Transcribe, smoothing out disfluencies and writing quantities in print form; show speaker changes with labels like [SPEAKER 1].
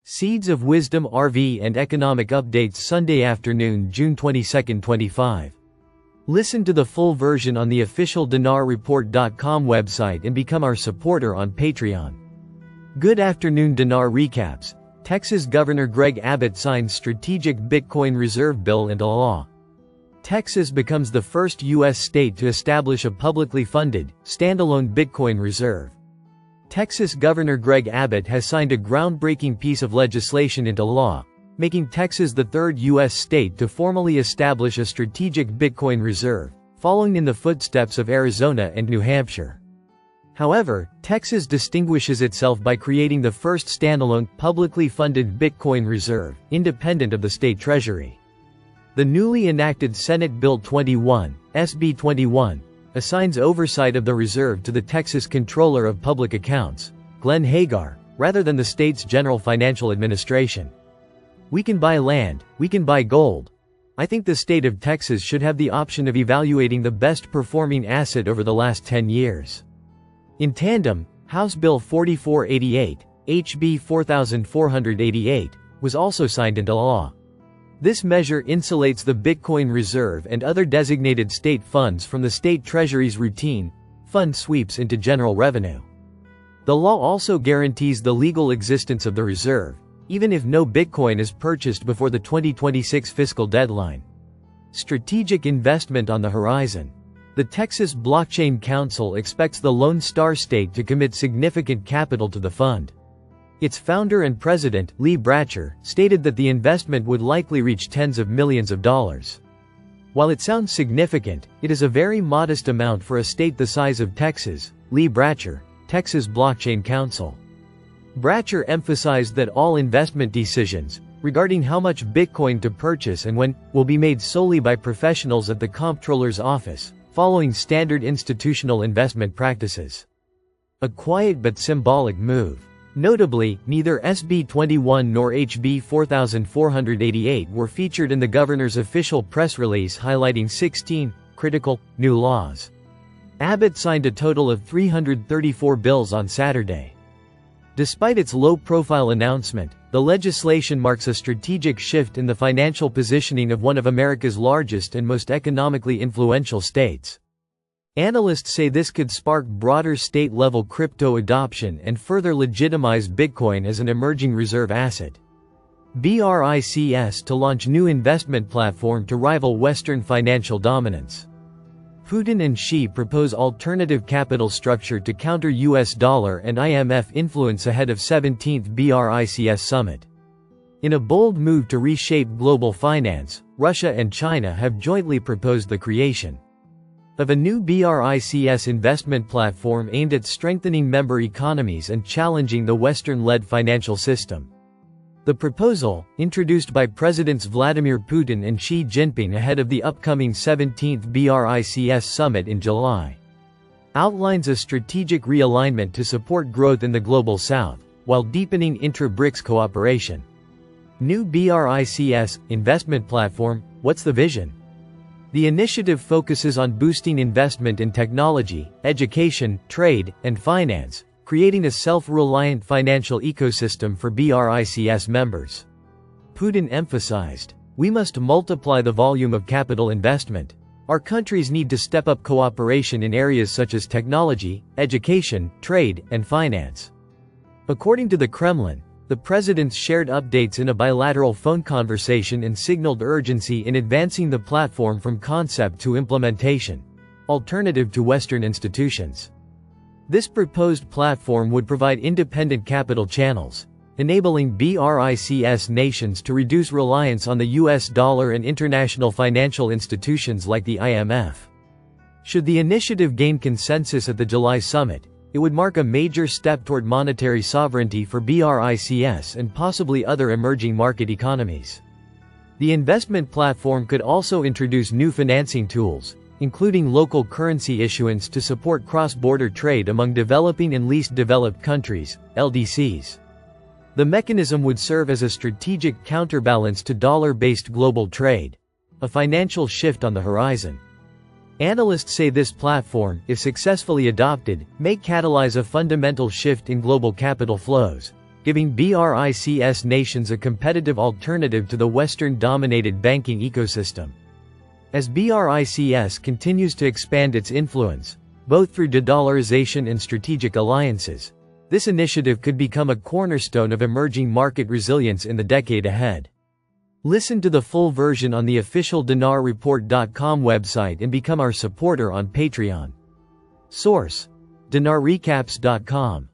[SPEAKER 1] Seeds of Wisdom RV and Economic Updates Sunday afternoon, June 22, 25. Listen to the full version on the official dinarreport.com website and become our supporter on Patreon. Good afternoon. Dinar recaps. Texas Governor Greg Abbott signs strategic Bitcoin reserve bill into law. Texas becomes the first U.S. state to establish a publicly funded, standalone Bitcoin reserve. Texas Governor Greg Abbott has signed a groundbreaking piece of legislation into law, making Texas the third U.S. state to formally establish a strategic Bitcoin reserve, following in the footsteps of Arizona and New Hampshire. However, Texas distinguishes itself by creating the first standalone, publicly funded Bitcoin reserve, independent of the state treasury. The newly enacted Senate Bill 21, SB 21, assigns oversight of the reserve to the Texas Comptroller of Public Accounts, Glenn Hagar, rather than the state's General Financial Administration. We can buy land, we can buy gold. I think the state of Texas should have the option of evaluating the best performing asset over the last 10 years. In tandem, House Bill 4488, HB 4488, was also signed into law. This measure insulates the Bitcoin reserve and other designated state funds from the state treasury's routine fund sweeps into general revenue. The law also guarantees the legal existence of the reserve, even if no Bitcoin is purchased before the 2026 fiscal deadline. Strategic investment on the horizon. The Texas Blockchain Council expects the Lone Star State to commit significant capital to the fund. Its founder and president, Lee Bratcher, stated that the investment would likely reach tens of millions of dollars. While it sounds significant, it is a very modest amount for a state the size of Texas. Lee Bratcher, Texas Blockchain Council. Bratcher emphasized that all investment decisions, regarding how much Bitcoin to purchase and when, will be made solely by professionals at the Comptroller's office, following standard institutional investment practices. A quiet but symbolic move. Notably, neither SB 21 nor HB 4488 were featured in the governor's official press release highlighting 16 critical new laws. Abbott signed a total of 334 bills on Saturday. Despite its low-profile announcement, the legislation marks a strategic shift in the financial positioning of one of America's largest and most economically influential states. Analysts say this could spark broader state-level crypto adoption and further legitimize Bitcoin as an emerging reserve asset. BRICS to launch new investment platform to rival Western financial dominance. Putin and Xi propose alternative capital structure to counter US dollar and IMF influence ahead of 17th BRICS summit. In a bold move to reshape global finance, Russia and China have jointly proposed the creation of a new BRICS investment platform aimed at strengthening member economies and challenging the Western-led financial system. The proposal, introduced by Presidents Vladimir Putin and Xi Jinping ahead of the upcoming 17th BRICS summit in July, outlines a strategic realignment to support growth in the Global South, while deepening intra-BRICS cooperation. New BRICS investment platform, what's the vision? The initiative focuses on boosting investment in technology, education, trade, and finance, creating a self-reliant financial ecosystem for BRICS members. Putin emphasized, "We must multiply the volume of capital investment. Our countries need to step up cooperation in areas such as technology, education, trade, and finance." According to the Kremlin, the presidents shared updates in a bilateral phone conversation and signaled urgency in advancing the platform from concept to implementation, alternative to Western institutions. This proposed platform would provide independent capital channels, enabling BRICS nations to reduce reliance on the US dollar and international financial institutions like the IMF. Should the initiative gain consensus at the July summit, it would mark a major step toward monetary sovereignty for BRICS and possibly other emerging market economies. The investment platform could also introduce new financing tools, including local currency issuance to support cross-border trade among developing and least developed countries, LDCs. The mechanism would serve as a strategic counterbalance to dollar-based global trade, a financial shift on the horizon. Analysts say this platform, if successfully adopted, may catalyze a fundamental shift in global capital flows, giving BRICS nations a competitive alternative to the Western-dominated banking ecosystem. As BRICS continues to expand its influence, both through de-dollarization and strategic alliances, this initiative could become a cornerstone of emerging market resilience in the decade ahead. Listen to the full version on the official dinarreport.com website and become our supporter on Patreon. Source: dinarrecaps.com